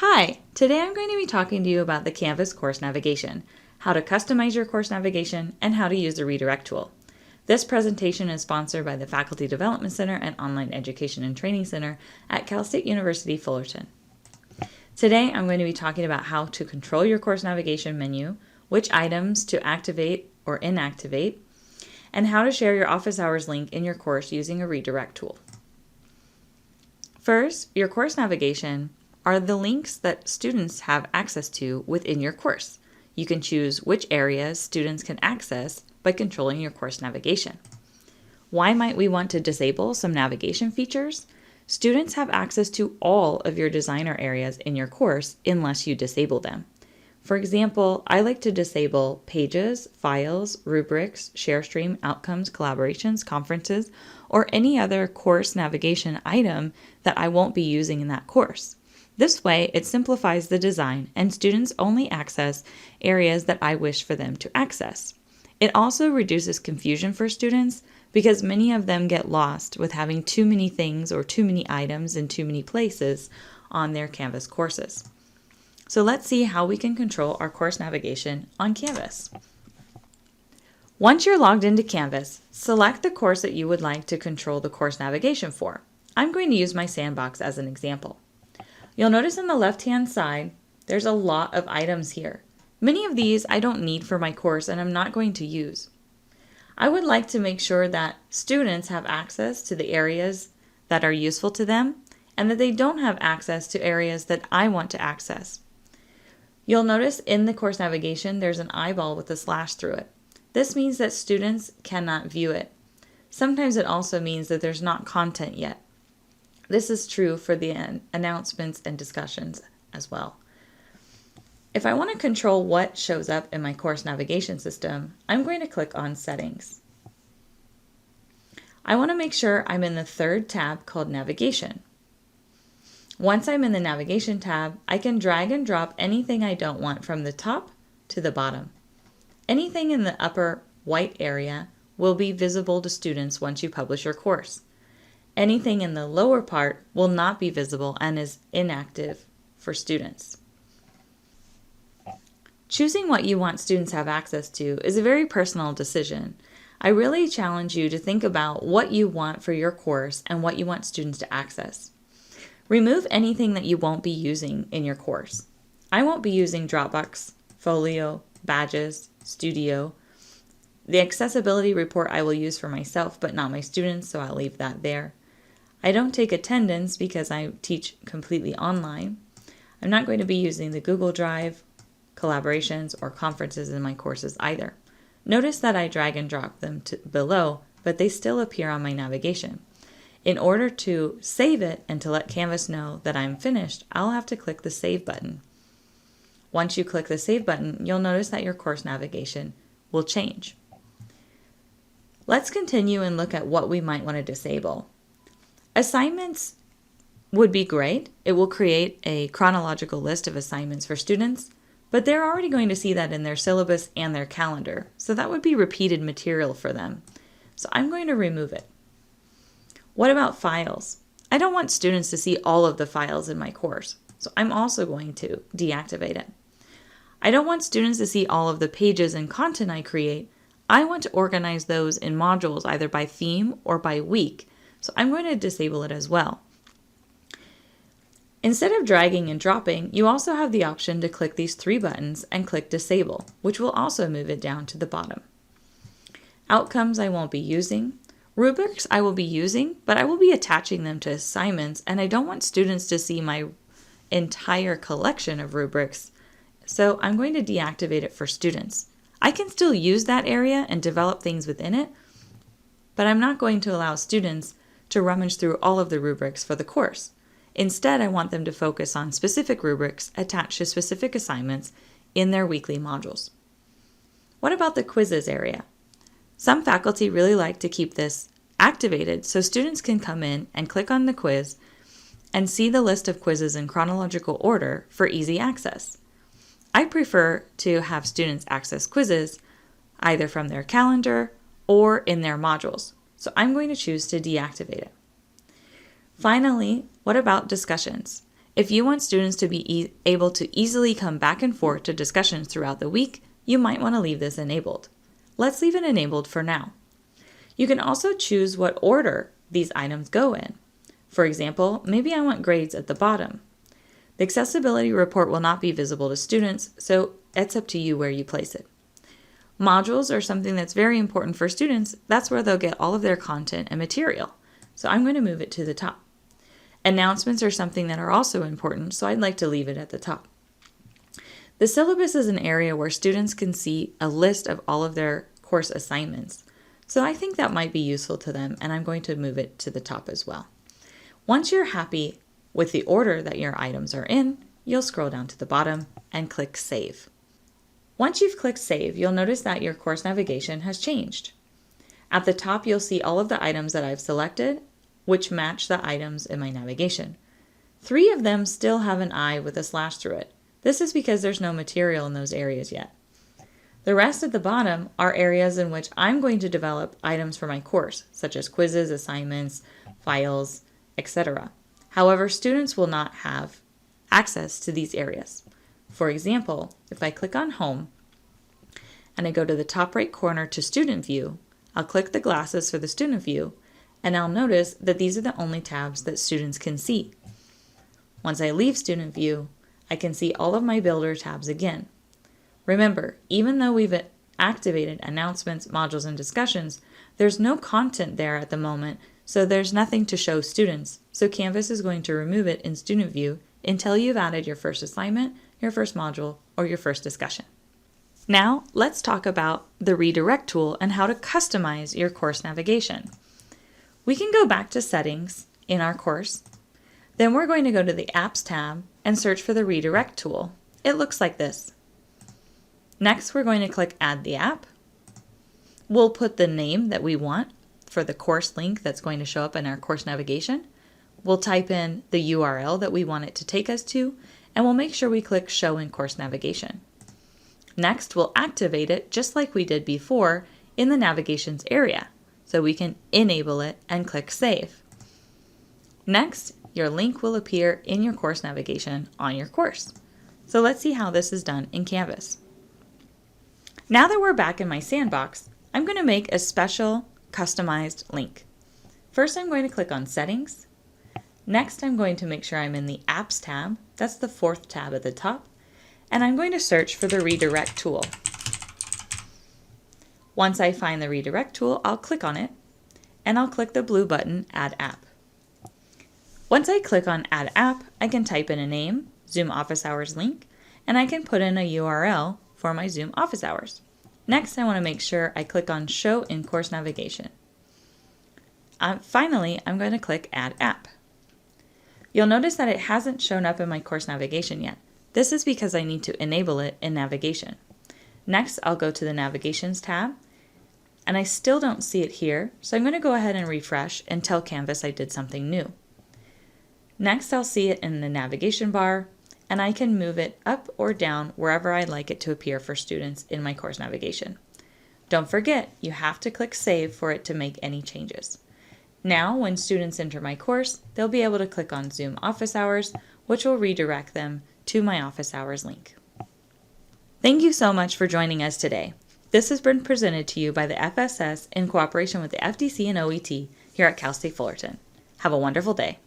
Hi, today I'm going to be talking to you about the Canvas course navigation, how to customize your course navigation, and how to use the redirect tool. This presentation is sponsored by the Faculty Development Center and Online Education and Training Center at Cal State University Fullerton. Today I'm going to be talking about how to control your course navigation menu, which items to activate or inactivate, and how to share your office hours link in your course using a redirect tool. First, your course navigation are the links that students have access to within your course. You can choose which areas students can access by controlling your course navigation. Why might we want to disable some navigation features? Students have access to all of your designer areas in your course unless you disable them. For example, I like to disable pages, files, rubrics, ShareStream, outcomes, collaborations, conferences, or any other course navigation item that I won't be using in that course. This way, it simplifies the design and students only access areas that I wish for them to access. It also reduces confusion for students because many of them get lost with having too many things or too many items in too many places on their Canvas courses. So let's see how we can control our course navigation on Canvas. Once you're logged into Canvas, select the course that you would like to control the course navigation for. I'm going to use my sandbox as an example. You'll notice on the left-hand side, there's a lot of items here. Many of these I don't need for my course and I'm not going to use. I would like to make sure that students have access to the areas that are useful to them and that they don't have access to areas that I want to access. You'll notice in the course navigation, there's an eyeball with a slash through it. This means that students cannot view it. Sometimes it also means that there's not content yet. This is true for the announcements and discussions as well. If I want to control what shows up in my course navigation system, I'm going to click on Settings. I want to make sure I'm in the third tab called Navigation. Once I'm in the Navigation tab, I can drag and drop anything I don't want from the top to the bottom. Anything in the upper white area will be visible to students once you publish your course. Anything in the lower part will not be visible and is inactive for students. Choosing what you want students to have access to is a very personal decision. I really challenge you to think about what you want for your course and what you want students to access. Remove anything that you won't be using in your course. I won't be using Dropbox, Folio, Badges, Studio. The accessibility report I will use for myself but not my students, so I'll leave that there. I don't take attendance because I teach completely online. I'm not going to be using the Google Drive, collaborations, or conferences in my courses either. Notice that I drag and drop them below, but they still appear on my navigation. In order to save it and to let Canvas know that I'm finished, I'll have to click the Save button. Once you click the Save button, you'll notice that your course navigation will change. Let's continue and look at what we might want to disable. Assignments would be great. It will create a chronological list of assignments for students, but they're already going to see that in their syllabus and their calendar, so that would be repeated material for them. So I'm going to remove it. What about files? I don't want students to see all of the files in my course, so I'm also going to deactivate it. I don't want students to see all of the pages and content I create. I want to organize those in modules either by theme or by week, so I'm going to disable it as well. Instead of dragging and dropping, you also have the option to click these three buttons and click Disable, which will also move it down to the bottom. Outcomes I won't be using. Rubrics I will be using, but I will be attaching them to assignments, and I don't want students to see my entire collection of rubrics, so I'm going to deactivate it for students. I can still use that area and develop things within it, but I'm not going to allow students to rummage through all of the rubrics for the course. Instead, I want them to focus on specific rubrics attached to specific assignments in their weekly modules. What about the quizzes area? Some faculty really like to keep this activated so students can come in and click on the quiz and see the list of quizzes in chronological order for easy access. I prefer to have students access quizzes either from their calendar or in their modules, so I'm going to choose to deactivate it. Finally, what about discussions? If you want students to be able to easily come back and forth to discussions throughout the week, you might want to leave this enabled. Let's leave it enabled for now. You can also choose what order these items go in. For example, maybe I want grades at the bottom. The accessibility report will not be visible to students, so it's up to you where you place it. Modules are something that's very important for students. That's where they'll get all of their content and material. So I'm going to move it to the top. Announcements are something that are also important, so I'd like to leave it at the top. The syllabus is an area where students can see a list of all of their course assignments. So I think that might be useful to them, and I'm going to move it to the top as well. Once you're happy with the order that your items are in, you'll scroll down to the bottom and click Save. Once you've clicked Save, you'll notice that your course navigation has changed. At the top, you'll see all of the items that I've selected, which match the items in my navigation. 3 of them still have an I with a slash through it. This is because there's no material in those areas yet. The rest at the bottom are areas in which I'm going to develop items for my course, such as quizzes, assignments, files, etc. However, students will not have access to these areas. For example, if I click on Home and I go to the top right corner to Student View, I'll click the glasses for the Student View, and I'll notice that these are the only tabs that students can see. Once I leave Student View, I can see all of my Builder tabs again. Remember, even though we've activated announcements, modules, and discussions, there's no content there at the moment, so there's nothing to show students. So Canvas is going to remove it in Student View until you've added your first assignment, your first module, or your first discussion. Now, let's talk about the redirect tool and how to customize your course navigation. We can go back to Settings in our course. Then we're going to go to the Apps tab and search for the redirect tool. It looks like this. Next, we're going to click Add the app. We'll put the name that we want for the course link that's going to show up in our course navigation. We'll type in the URL that we want it to take us to, and we'll make sure we click Show in Course Navigation. Next, we'll activate it just like we did before in the Navigations area, so we can enable it and click Save. Next, your link will appear in your course navigation on your course. So let's see how this is done in Canvas. Now that we're back in my sandbox, I'm going to make a special customized link. First, I'm going to click on Settings. Next, I'm going to make sure I'm in the Apps tab. That's the 4th tab at the top. And I'm going to search for the redirect tool. Once I find the redirect tool, I'll click on it, and I'll click the blue button, Add App. Once I click on Add App, I can type in a name, Zoom Office Hours link, and I can put in a URL for my Zoom Office Hours. Next, I want to make sure I click on Show in Course Navigation. Finally, I'm going to click Add App. You'll notice that it hasn't shown up in my course navigation yet. This is because I need to enable it in navigation. Next, I'll go to the Navigations tab, and I still don't see it here, so I'm going to go ahead and refresh and tell Canvas I did something new. Next, I'll see it in the navigation bar, and I can move it up or down wherever I'd like it to appear for students in my course navigation. Don't forget, you have to click Save for it to make any changes. Now, when students enter my course, they'll be able to click on Zoom Office Hours, which will redirect them to my Office Hours link. Thank you so much for joining us today. This has been presented to you by the FSS in cooperation with the FDC and OET here at Cal State Fullerton. Have a wonderful day.